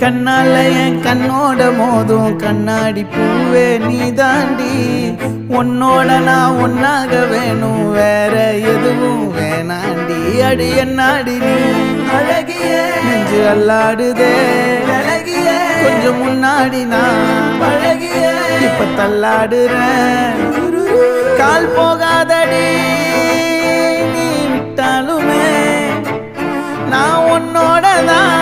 கண்ணால என் கண்ணோட மோதும் கண்ணாடி பூவே நீ தாண்டி உன்னோட நான் ஒன்னாக வேணும் வேற எதுவும் வேணாண்டி அடி என்னாடி நீ அழகிய நெஞ்சு அல்லாடுதே அழகிய கொஞ்சம் முன்னாடி நான் அழகிய இப்ப தள்ளாடுறேன் கால் போகாதடி நீ விட்டாலுமே நான் உன்னோட தான்